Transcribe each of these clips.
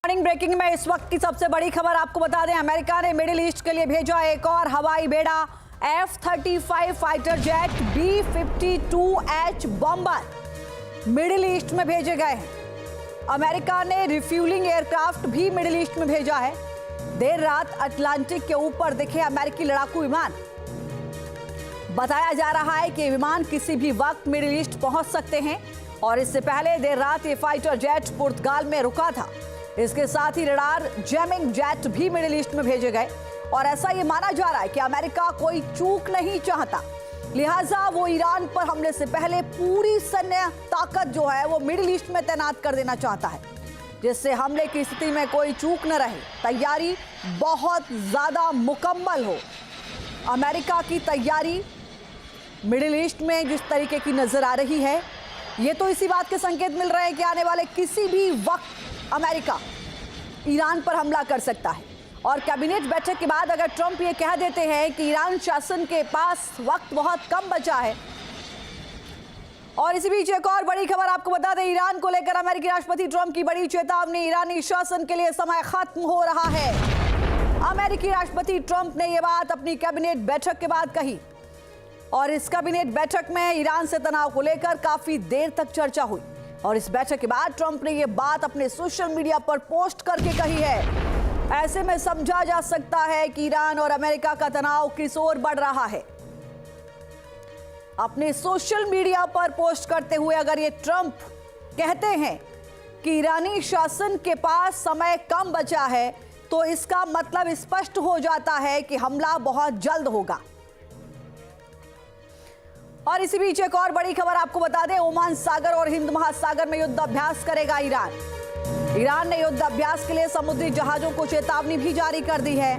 Morning breaking में इस वक्त की सबसे बड़ी खबर आपको बता दें, अमेरिका ने मिडिल ईस्ट के लिए भेजा एक और हवाई बेड़ा F-35 fighter jet B-52H bomber middle east में भेजे गए हैं। अमेरिका ने रिफ्यूलिंग एयरक्राफ्ट भी मिडिल ईस्ट में भेजा है। देर रात अटलांटिक के ऊपर दिखे अमेरिकी लड़ाकू विमान। बताया जा रहा है कि विमान किसी भी वक्त मिडिल ईस्ट पहुंच सकते हैं और इससे पहले देर रात ये फाइटर जेट पुर्तगाल में रुका था। इसके साथ ही रडार जैमिंग जेट भी मिडिल ईस्ट में भेजे गए और ऐसा ये माना जा रहा है कि अमेरिका कोई चूक नहीं चाहता, लिहाजा वो ईरान पर हमले से पहले पूरी सैन्य ताकत जो है वो मिडिल ईस्ट में तैनात कर देना चाहता है, जिससे हमले की स्थिति में कोई चूक न रहे, तैयारी बहुत ज्यादा मुकम्मल हो। अमेरिका की तैयारी मिडिल ईस्ट में जिस तरीके की नजर आ रही है, ये तो इसी बात के संकेत मिल रहे हैं कि आने वाले किसी भी वक्त अमेरिका ईरान पर हमला कर सकता है। और कैबिनेट बैठक के बाद अगर ट्रंप ये कह देते हैं कि ईरान शासन के पास वक्त बहुत कम बचा है। और इसी बीच एक और बड़ी खबर आपको बता दें, ईरान को लेकर अमेरिकी राष्ट्रपति ट्रंप की बड़ी चेतावनी, ईरानी शासन के लिए समय खत्म हो रहा है। अमेरिकी राष्ट्रपति ट्रंप ने यह बात अपनी कैबिनेट बैठक के बाद कही और इस कैबिनेट बैठक में ईरान से तनाव को लेकर काफी देर तक चर्चा हुई और इस बैठक के बाद ट्रंप ने यह बात अपने सोशल मीडिया पर पोस्ट करके कही है। ऐसे में समझा जा सकता है कि ईरान और अमेरिका का तनाव किस ओर बढ़ रहा है। अपने सोशल मीडिया पर पोस्ट करते हुए अगर ये ट्रंप कहते हैं कि ईरानी शासन के पास समय कम बचा है, तो इसका मतलब स्पष्ट हो जाता है कि हमला बहुत जल्द होगा। और इसी बीच एक और बड़ी खबर आपको बता दें, ओमान सागर और हिंद महासागर में युद्ध अभ्यास करेगा ईरान। ईरान ने युद्ध अभ्यास के लिए समुद्री जहाजों को चेतावनी भी जारी कर दी है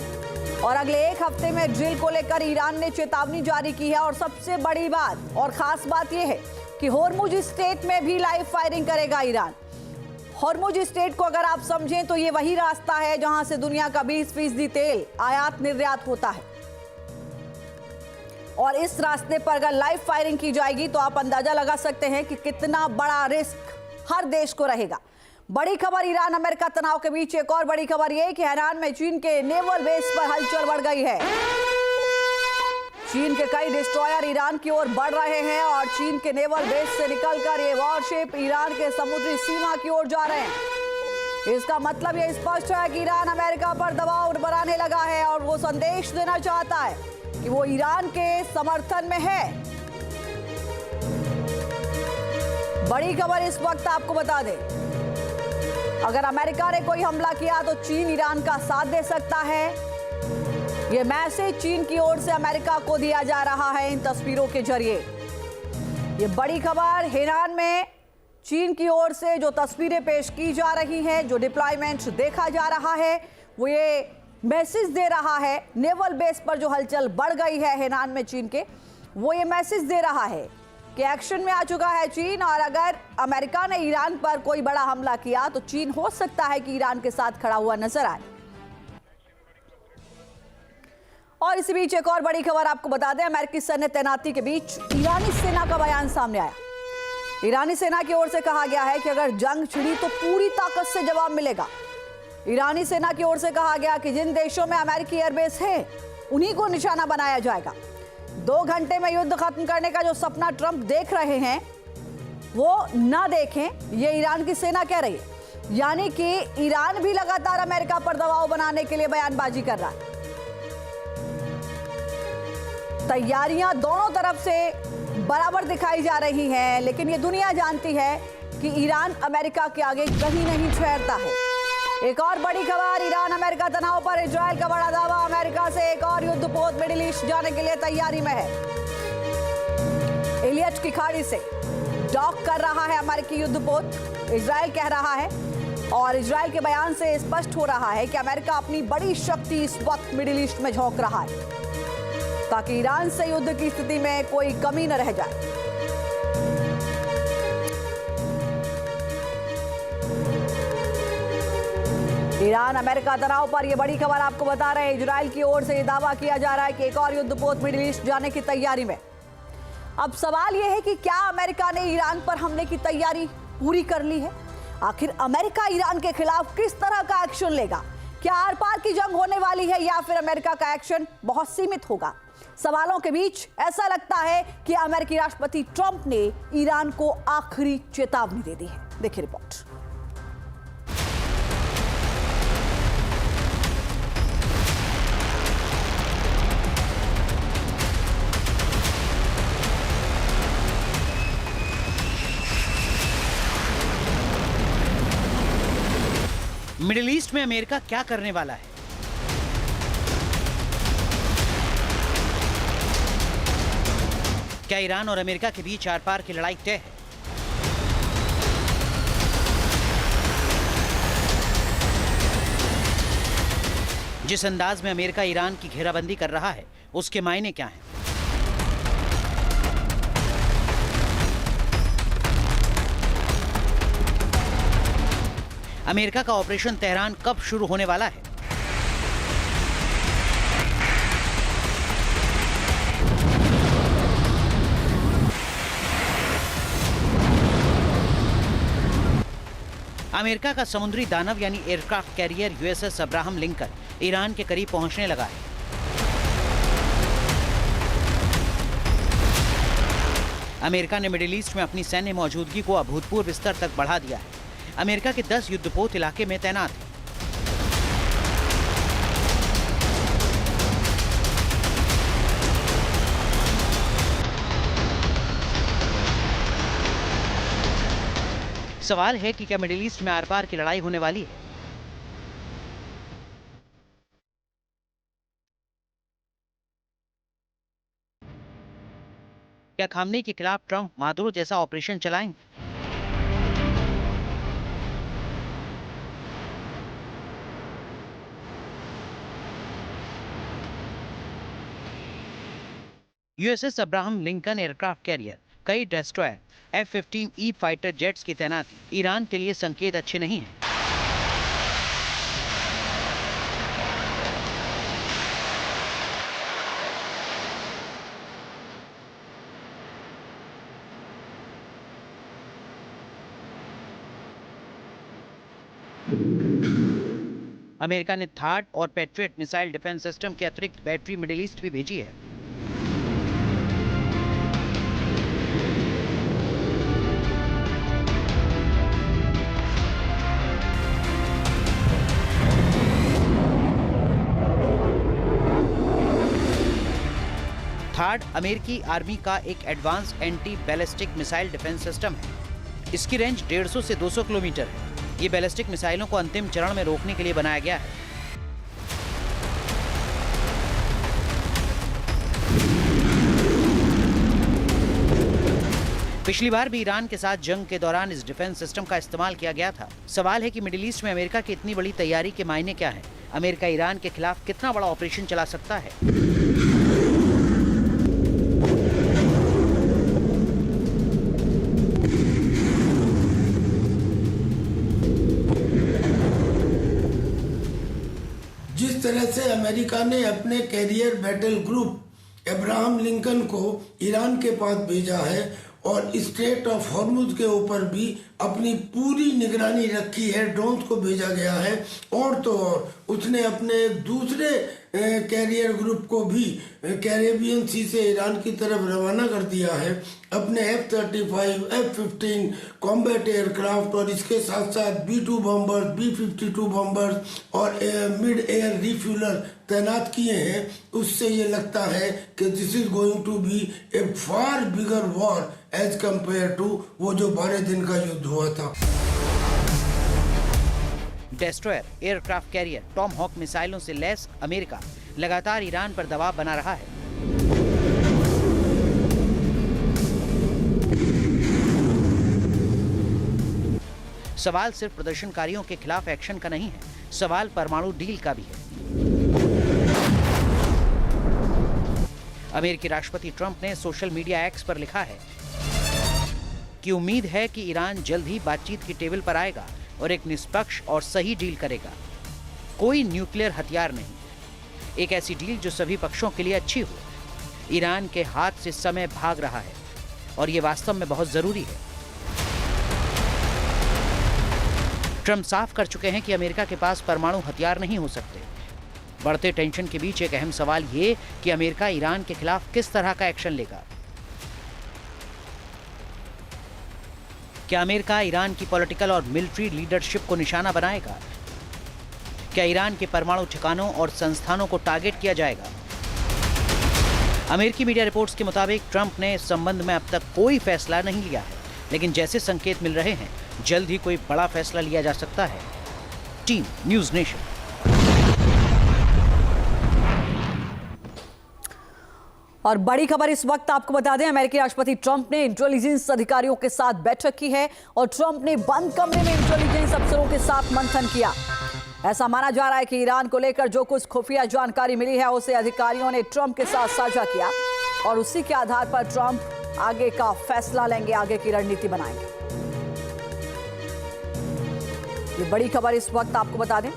और अगले एक हफ्ते में ड्रिल को लेकर ईरान ने चेतावनी जारी की है। और सबसे बड़ी बात और खास बात यह है कि होर्मुज स्ट्रेट में भी लाइव फायरिंग करेगा ईरान। होर्मुज स्ट्रेट को अगर आप समझें तो ये वही रास्ता है जहां से दुनिया का 20% तेल आयात निर्यात होता है और इस रास्ते पर अगर लाइव फायरिंग की जाएगी तो आप अंदाजा लगा सकते हैं कि कितना बड़ा रिस्क हर देश को रहेगा। बड़ी खबर ईरान अमेरिका तनाव के बीच एक और बड़ी खबर यह कि ईरान में चीन के नेवल बेस पर हलचल बढ़ गई है। चीन के कई डिस्ट्रॉयर ईरान की ओर बढ़ रहे हैं और चीन के नेवल बेस से निकलकर ये वॉरशिप ईरान के समुद्री सीमा की ओर जा रहे हैं। इसका मतलब यह स्पष्ट है कि ईरान अमेरिका पर दबाव बनाने लगा है और वो संदेश देना चाहता है कि वो ईरान के समर्थन में है। बड़ी खबर इस वक्त आपको बता दें, अगर अमेरिका ने कोई हमला किया तो चीन ईरान का साथ दे सकता है। यह मैसेज चीन की ओर से अमेरिका को दिया जा रहा है इन तस्वीरों के जरिए। यह बड़ी खबर, ईरान में चीन की ओर से जो तस्वीरें पेश की जा रही हैं, जो डिप्लॉयमेंट देखा जा रहा है, वो ये मैसेज दे रहा है। नेवल बेस पर जो हलचल बढ़ गई है ईरान में चीन के, वो ये मैसेज दे रहा है कि एक्शन में आ चुका है चीन और अगर अमेरिका ने ईरान पर कोई बड़ा हमला किया तो चीन हो सकता है कि ईरान के साथ खड़ा हुआ नजर आए। और इसी बीच एक और बड़ी खबर आपको बता दें, अमेरिकी सैन्य तैनाती के बीच ईरानी सेना का बयान सामने आया। ईरानी सेना की ओर से कहा गया है कि अगर जंग छिड़ी तो पूरी ताकत से जवाब मिलेगा। ईरानी सेना की ओर से कहा गया कि जिन देशों में अमेरिकी एयरबेस है उन्हीं को निशाना बनाया जाएगा। 2 घंटे में युद्ध खत्म करने का जो सपना ट्रंप देख रहे हैं वो ना देखें, ये ईरान की सेना कह रही है। यानी कि ईरान भी लगातार अमेरिका पर दबाव बनाने के लिए बयानबाजी कर रहा है। तैयारियां दोनों तरफ से बराबर दिखाई जा रही हैं, लेकिन ये दुनिया जानती है कि ईरान अमेरिका के आगे कहीं नहीं ठहरता है। एक और बड़ी खबर, ईरान अमेरिका तनाव पर इजराइल का बड़ा दावा, अमेरिका से एक और युद्धपोत मिडिल ईस्ट जाने के लिए तैयारी में है। इलियट की खाड़ी से डॉक कर रहा है अमेरिकी युद्धपोत, इजराइल कह रहा है और इजराइल के बयान से स्पष्ट हो रहा है कि अमेरिका अपनी बड़ी शक्ति इस वक्त मिडिल ईस्ट में झोंक रहा है ताकि ईरान से युद्ध की स्थिति में कोई कमी न रह जाए। ईरान अमेरिका तनाव पर यह बड़ी खबर आपको बता रहे हैं। इजराइल की ओर से यह दावा किया जा रहा है कि एक और युद्धपोत मिडिल ईस्ट जाने की तैयारी में। अब सवाल यह है कि क्या अमेरिका ने ईरान पर हमले की तैयारी पूरी कर ली है? आखिर अमेरिका ईरान के खिलाफ किस तरह का एक्शन लेगा? क्या आर पार की जंग होने वाली है या फिर अमेरिका का एक्शन बहुत सीमित होगा? सवालों के बीच ऐसा लगता है कि अमेरिकी राष्ट्रपति ट्रंप ने ईरान को आखिरी चेतावनी दे दी है। देखिए रिपोर्ट। मिडिल ईस्ट में अमेरिका क्या करने वाला है? क्या ईरान और अमेरिका के बीच आर पार की लड़ाई तय है? जिस अंदाज में अमेरिका ईरान की घेराबंदी कर रहा है, उसके मायने क्या हैं? अमेरिका का ऑपरेशन तेहरान कब शुरू होने वाला है? अमेरिका का समुद्री दानव यानी aircraft carrier USS Abraham Lincoln Iran के करीब पहुंचने लगा है। अमेरिका ने मिडिल ईस्ट में अपनी सैन्य मौजूदगी को अभूतपूर्व स्तर तक बढ़ा दिया है। अमेरिका के 10 युद्धपोत इलाके में तैनात हैं। सवाल है कि क्या मिडिल ईस्ट में आर पार की लड़ाई होने वाली है? क्या खामनेई के खिलाफ ट्रंप मादुरो जैसा ऑपरेशन चलाएंगे? USS Abraham Lincoln aircraft carrier, कई डेस्ट्रॉयर, F-15E फाइटर जेट्स की तैनाती ईरान के लिए संकेत अच्छे नहीं हैं। अमेरिका ने थार्ड और पैट्रियट मिसाइल डिफेंस सिस्टम के अतिरिक्त बैटरी मिडिल ईस्ट भी भेजी है। थार्ड अमेरिकी आर्मी का एक advance anti ballistic missile defence system है। इसकी रेंज 150 से 200 किलोमीटर है। ये बैलिस्टिक मिसाइलों को अंतिम चरण में रोकने के लिए बनाया गया है। पिछली बार भी ईरान के साथ जंग के दौरान इस डिफेंस सिस्टम का इस्तेमाल किया गया था। सवाल है कि मिडिल ईस्ट में अमेरिका की इतनी बड़ी तैयारी के मायने क्या है? अमेरिका ईरान के खिलाफ कितना बड़ा ऑपरेशन चला सकता है? जिस तरह से अमेरिका ने अपने carrier battle group Abraham Lincoln को ईरान के पास भेजा है और स्ट्रेट ऑफ हॉर्मुज के ऊपर भी अपनी पूरी निगरानी रखी है, ड्रोन को भेजा गया है। और तो और उसने अपने दूसरे कैरियर ग्रुप को भी कैरेबियन सी से ईरान की तरफ रवाना कर दिया है। अपने F-35, F-15 कॉम्बैट एयरक्राफ्ट और इसके साथ साथ B-2 बॉम्बर्स, B-52 बॉम्बर्स और मिड एयर रिफ्यूलर तैनात किए हैं। उससे ये लगता है कि this is going to be a far bigger war as compare to वो जो 12 दिन का युद्ध हुआ था। Destroyer, aircraft carrier, tomahawk मिसाइलों से लैस अमेरिका लगातार ईरान पर दबाव बना रहा है। सवाल सिर्फ प्रदर्शनकारियों के खिलाफ एक्शन का नहीं है, सवाल परमाणु डील का भी है। अमेरिकी राष्ट्रपति ट्रंप ने सोशल मीडिया एक्स पर लिखा है कि उम्मीद है कि ईरान जल्द ही बातचीत की टेबल पर आएगा और एक निष्पक्ष और सही डील करेगा। कोई न्यूक्लियर हथियार नहीं, एक ऐसी डील जो सभी पक्षों के लिए अच्छी हो। ईरान के हाथ से समय भाग रहा है और ये वास्तव में बहुत जरूरी है। ट्रंप साफ कर चुके हैं कि अमेरिका के पास परमाणु हथियार नहीं हो सकते। बढ़ते टेंशन के बीच एक अहम सवाल ये कि अमेरिका ईरान के खिलाफ किस तरह का एक्शन लेगा। क्या अमेरिका ईरान की पॉलिटिकल और मिलिट्री लीडरशिप को निशाना बनाएगा? क्या ईरान के परमाणु ठिकानों और संस्थानों को टारगेट किया जाएगा? अमेरिकी मीडिया रिपोर्ट्स के मुताबिक ट्रंप ने इस संबंध में अब तक कोई फैसला नहीं लिया है, लेकिन जैसे संकेत मिल रहे हैं जल्द ही कोई बड़ा फैसला लिया जा सकता है। Team news nation. और बड़ी खबर इस वक्त आपको बता दें, अमेरिकी राष्ट्रपति ट्रंप ने इंटेलिजेंस अधिकारियों के साथ बैठक की है और ट्रंप ने बंद कमरे में इंटेलिजेंस अफसरों के साथ मंथन किया। ऐसा माना जा रहा है कि ईरान को लेकर जो कुछ खुफिया जानकारी मिली है उसे अधिकारियों ने ट्रंप के साथ साझा किया और उसी के आधार पर ट्रंप आगे का फैसला लेंगे, आगे की रणनीति बनाएंगे। ये बड़ी खबर इस वक्त आपको बता दें,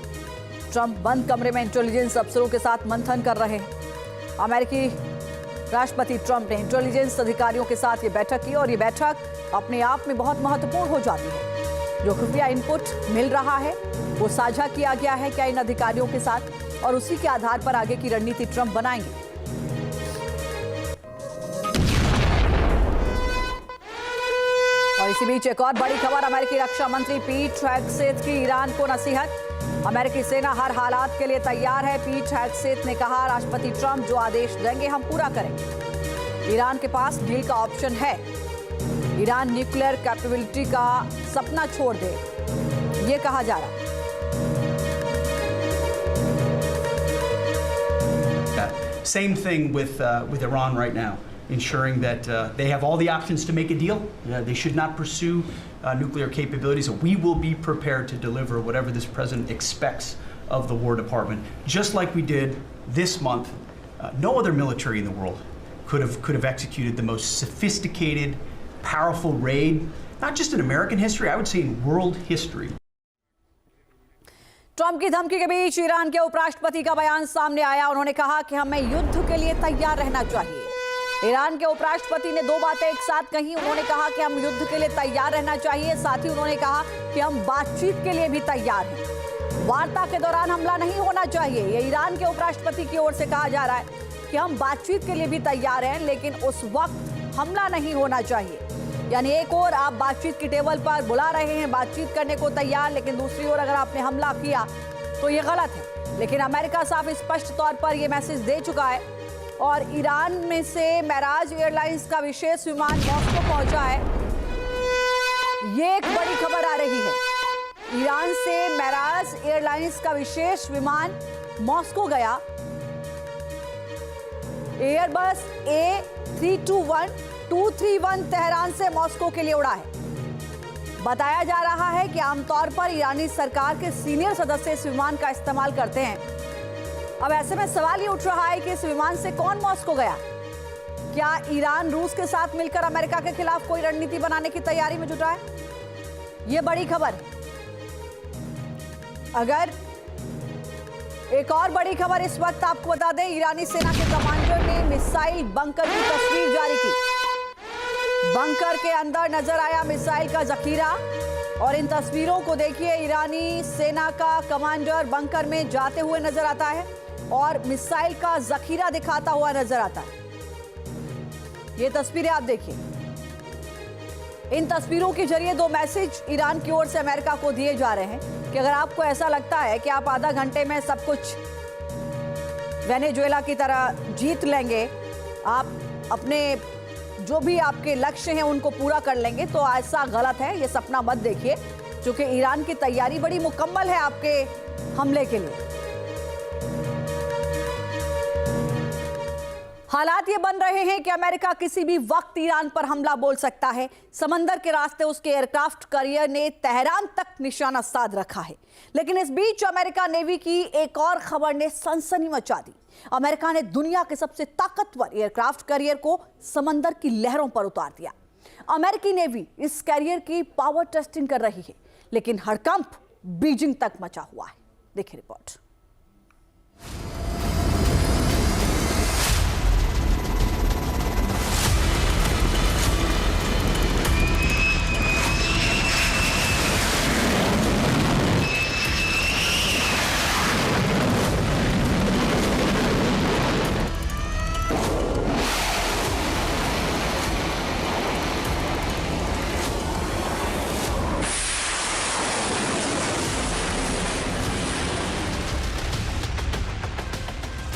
ट्रंप बंद कमरे में इंटेलिजेंस अफसरों के साथ मंथन कर रहे हैं। अमेरिकी राष्ट्रपति ट्रंप ने इंटेलिजेंस अधिकारियों के साथ ये बैठक की और ये बैठक अपने आप में बहुत महत्वपूर्ण हो जाती है। जो खुफिया इनपुट मिल रहा है वो साझा किया गया है क्या इन अधिकारियों के साथ, और उसी के आधार पर आगे की रणनीति ट्रंप बनाएंगे। और इसी बीच एक और बड़ी खबर, अमेरिकी रक्षा मंत्री पीट हेगसेथ की ईरान को नसीहत। अमेरिकी सेना हर हालात के लिए तैयार है। पीट हेगसेथ ने कहा, राष्ट्रपति ट्रंप जो आदेश देंगे हम पूरा करेंगे। ईरान के पास डील का ऑप्शन है। ईरान न्यूक्लियर कैपेबिलिटी का सपना छोड़ दे, ये कहा जा रहा है। Same thing with Iran right now, ensuring that they have all the options to make a deal. They should not pursue nuclear capabilities. We will be prepared to deliver whatever this president expects of the War Department, just like we did this month. No other military in the world could have executed the most sophisticated, powerful raid, not just in American history, I would say in world history. Trump की धमकी के बीच Iran के उपराष्ट्रपति का बयान सामने आया। उन्होंने कहा कि हमें युद्ध के लिए तैयार रहना चाहिए। ईरान के उपराष्ट्रपति ने दो बातें एक साथ कही। उन्होंने कहा कि हम युद्ध के लिए तैयार रहना चाहिए, साथ ही उन्होंने कहा कि हम बातचीत के लिए भी तैयार हैं। वार्ता के दौरान हमला नहीं होना चाहिए। ये ईरान के उपराष्ट्रपति की ओर से कहा जा रहा है कि हम बातचीत के लिए भी तैयार हैं, लेकिन उस वक्त हमला नहीं होना चाहिए। यानी एक और आप बातचीत की टेबल पर बुला रहे हैं, बातचीत करने को तैयार, लेकिन दूसरी ओर अगर आपने हमला किया तो ये गलत है। लेकिन अमेरिका साफ स्पष्ट तौर पर ये मैसेज दे चुका है और ईरान में से मेराज एयरलाइंस का विशेष विमान मॉस्को पहुंचा है। ये एक बड़ी खबर आ रही है। ईरान से मेराज एयरलाइंस का विशेष विमान मॉस्को गया। एयरबस A321-231 तेहरान से मॉस्को के लिए उड़ा है। बताया जा रहा है कि आमतौर पर ईरानी सरकार के सीनियर सदस्य इस विमान का इस्तेमाल करते हैं। अब ऐसे में सवाल ये उठ रहा है कि इस विमान से कौन मॉस्को गया? क्या ईरान रूस के साथ मिलकर अमेरिका के खिलाफ कोई रणनीति बनाने की तैयारी में जुटा है? ये बड़ी खबर है। अगर एक और बड़ी खबर इस वक्त आपको बता दें, ईरानी सेना के कमांडर ने मिसाइल बंकर की तस्वीर जारी की। बंकर के अंदर नजर आया मिसाइल का जखीरा और इन तस्वीरों को देखिए। ईरानी सेना का कमांडर बंकर में जाते हुए नजर आता है और मिसाइल का जखीरा दिखाता हुआ नजर आता है। ये तस्वीरें आप देखिए। इन तस्वीरों के जरिए दो मैसेज ईरान की ओर से अमेरिका को दिए जा रहे हैं कि अगर आपको ऐसा लगता है कि आप आधा घंटे में सब कुछ वेनेजुएला की तरह जीत लेंगे, आप अपने जो भी आपके लक्ष्य हैं उनको पूरा कर लेंगे, तो ऐसा गलत है। ये सपना मत देखिए, क्योंकि ईरान की तैयारी बड़ी मुकम्मल है आपके हमले के लिए। हालात ये बन रहे हैं कि अमेरिका किसी भी वक्त ईरान पर हमला बोल सकता है। समंदर के रास्ते उसके एयरक्राफ्ट कैरियर ने तेहरान तक निशाना साध रखा है। लेकिन इस बीच अमेरिका नेवी की एक और खबर ने सनसनी मचा दी। अमेरिका ने दुनिया के सबसे ताकतवर एयरक्राफ्ट कैरियर को समंदर की लहरों पर उतार दिया। अमेरिकी नेवी इस कैरियर की पावर टेस्टिंग कर रही है, लेकिन हड़कंप बीजिंग तक मचा हुआ है। देखिए रिपोर्ट।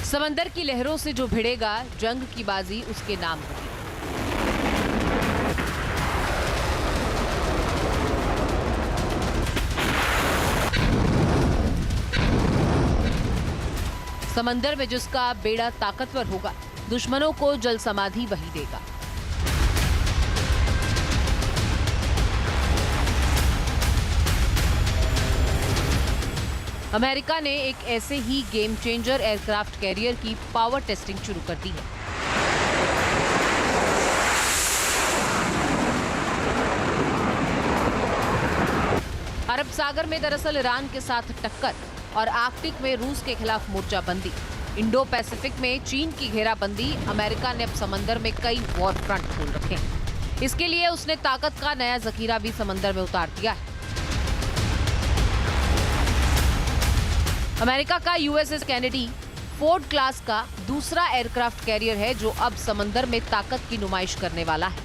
समंदर की लहरों से जो भिड़ेगा, जंग की बाजी उसके नाम होगी। समंदर में जिसका बेड़ा ताकतवर होगा, दुश्मनों को जल समाधि वही देगा। अमेरिका ने एक ऐसे ही गेम चेंजर एयरक्राफ्ट कैरियर की पावर टेस्टिंग शुरू कर दी है। अरब सागर में दरअसल ईरान के साथ टक्कर और आर्कटिक में रूस के खिलाफ मोर्चाबंदी, इंडो पैसिफिक में चीन की घेराबंदी। अमेरिका ने अब समंदर में कई वॉर फ्रंट खोल रखे हैं। इसके लिए उसने ताकत का नया जखीरा भी समंदर में उतार दिया है। अमेरिका का यूएसएस कैनेडी फोर्ड क्लास का दूसरा एयरक्राफ्ट कैरियर है जो अब समंदर में ताकत की नुमाइश करने वाला है।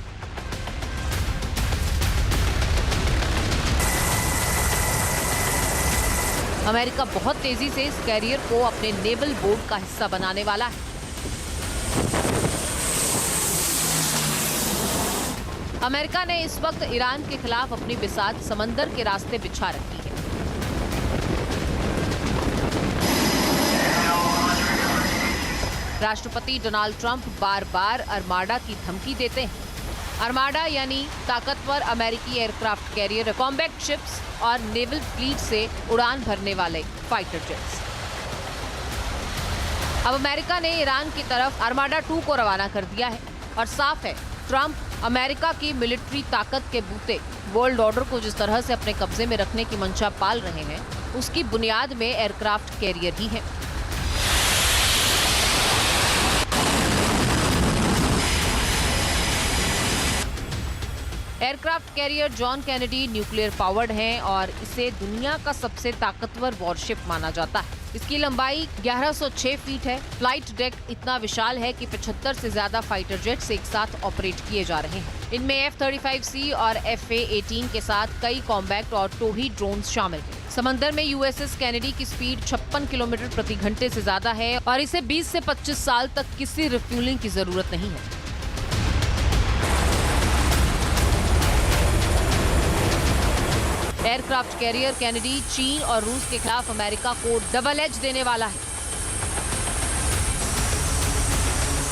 अमेरिका बहुत तेजी से इस कैरियर को अपने नेवल बोर्ड का हिस्सा बनाने वाला है। अमेरिका ने इस वक्त ईरान के खिलाफ अपनी बिसात समंदर के रास्ते बिछा रखी है। राष्ट्रपति डोनाल्ड ट्रंप बार बार आर्माडा की धमकी देते हैं। आर्माडा यानी ताकतवर अमेरिकी एयरक्राफ्ट कैरियर, कॉम्बैट शिप्स और नेवल फ्लीट से उड़ान भरने वाले फाइटर जेट्स। अब अमेरिका ने ईरान की तरफ आर्माडा 2 को रवाना कर दिया है और साफ है, ट्रंप अमेरिका की मिलिट्री ताकत के बूते वर्ल्ड ऑर्डर को जिस तरह से अपने कब्जे में रखने की मंशा पाल रहे हैं, उसकी बुनियाद में एयरक्राफ्ट कैरियर ही है। Aircraft carrier John Kennedy nuclear powered हैं और इसे दुनिया का सबसे ताकतवर वॉरशिप माना जाता है। इसकी लंबाई 1106 फीट है। फ्लाइट डेक इतना विशाल है कि 75 से ज्यादा फाइटर जेट्स एक साथ ऑपरेट किए जा रहे हैं। इनमें F-35C और FA-18 के साथ कई कॉम्बैक्ट और टोही ड्रोन शामिल हैं। समंदर में यूएसएस कैनेडी की स्पीड 56 किलोमीटर प्रति घंटे से ज्यादा है और इसे 20 से 25 साल तक किसी रिफ्यूलिंग की जरूरत नहीं है। एयरक्राफ्ट कैरियर कैनेडी चीन और रूस के खिलाफ अमेरिका को डबल एज देने वाला है।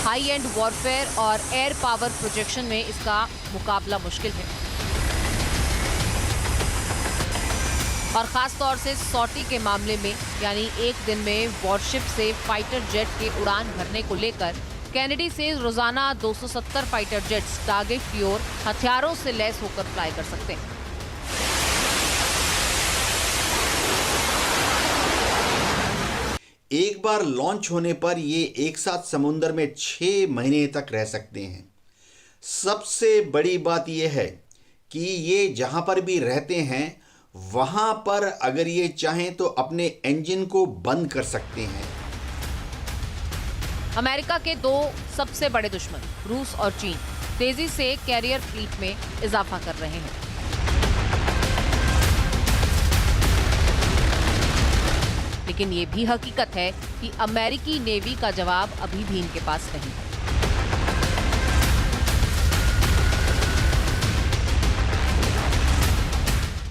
हाई एंड वॉरफेयर और एयर पावर प्रोजेक्शन में इसका मुकाबला मुश्किल है और खास तौर से सॉटी के मामले में, यानी एक दिन में वॉरशिप से फाइटर जेट के उड़ान भरने को लेकर कैनेडी से रोजाना 270 फाइटर जेट्स टारगेट की ओर हथियारों से लैस होकर फ्लाई कर सकते हैं। एक बार लॉन्च होने पर ये एक साथ समुद्र में 6 महीने तक रह सकते हैं। सबसे बड़ी बात यह है कि ये जहां पर भी रहते हैं वहां पर अगर ये चाहें तो अपने इंजन को बंद कर सकते हैं। अमेरिका के 2 सबसे बड़े दुश्मन रूस और चीन तेजी से कैरियर फ्लीट में इजाफा कर रहे हैं। लेकिन ये भी हकीकत है कि अमेरिकी नेवी का जवाब अभी भी इनके पास नहीं है।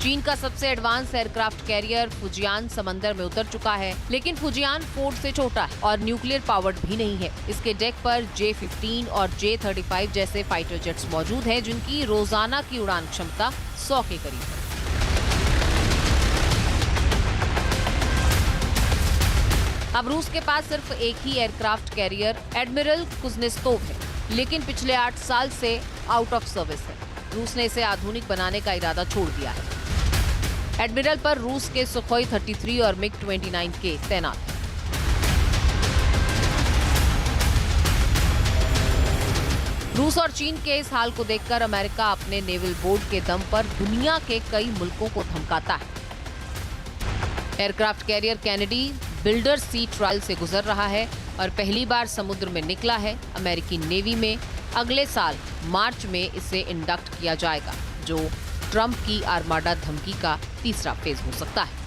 चीन का सबसे एडवांस एयरक्राफ्ट कैरियर फुजियान समंदर में उतर चुका है, लेकिन फुजियान फोर्ड से छोटा है और न्यूक्लियर पावर्ड भी नहीं है। इसके डेक पर J-15 और J-35 जैसे फाइटर जेट्स मौजूद हैं, जिनकी रोजाना की उड़ान क्षमता 100 के करीब है। अब रूस के पास सिर्फ एक ही एयरक्राफ्ट कैरियर एडमिरल कुज्नेत्सोव है, लेकिन पिछले 8 साल से आउट ऑफ सर्विस है। रूस ने इसे आधुनिक बनाने का इरादा छोड़ दिया है। एडमिरल पर रूस के सुखोई 33 और MiG-29 के तैनात हैं। रूस और चीन के इस हाल को देखकर अमेरिका अपने नेवल बोर्ड के दम पर दुनिया के कई मुल्कों को धमकाता है। एयरक्राफ्ट कैरियर कैनेडी बिल्डर सी ट्रायल से गुजर रहा है और पहली बार समुद्र में निकला है। अमेरिकी नेवी में अगले साल मार्च में इसे इंडक्ट किया जाएगा, जो ट्रंप की आर्माडा धमकी का तीसरा फेज हो सकता है।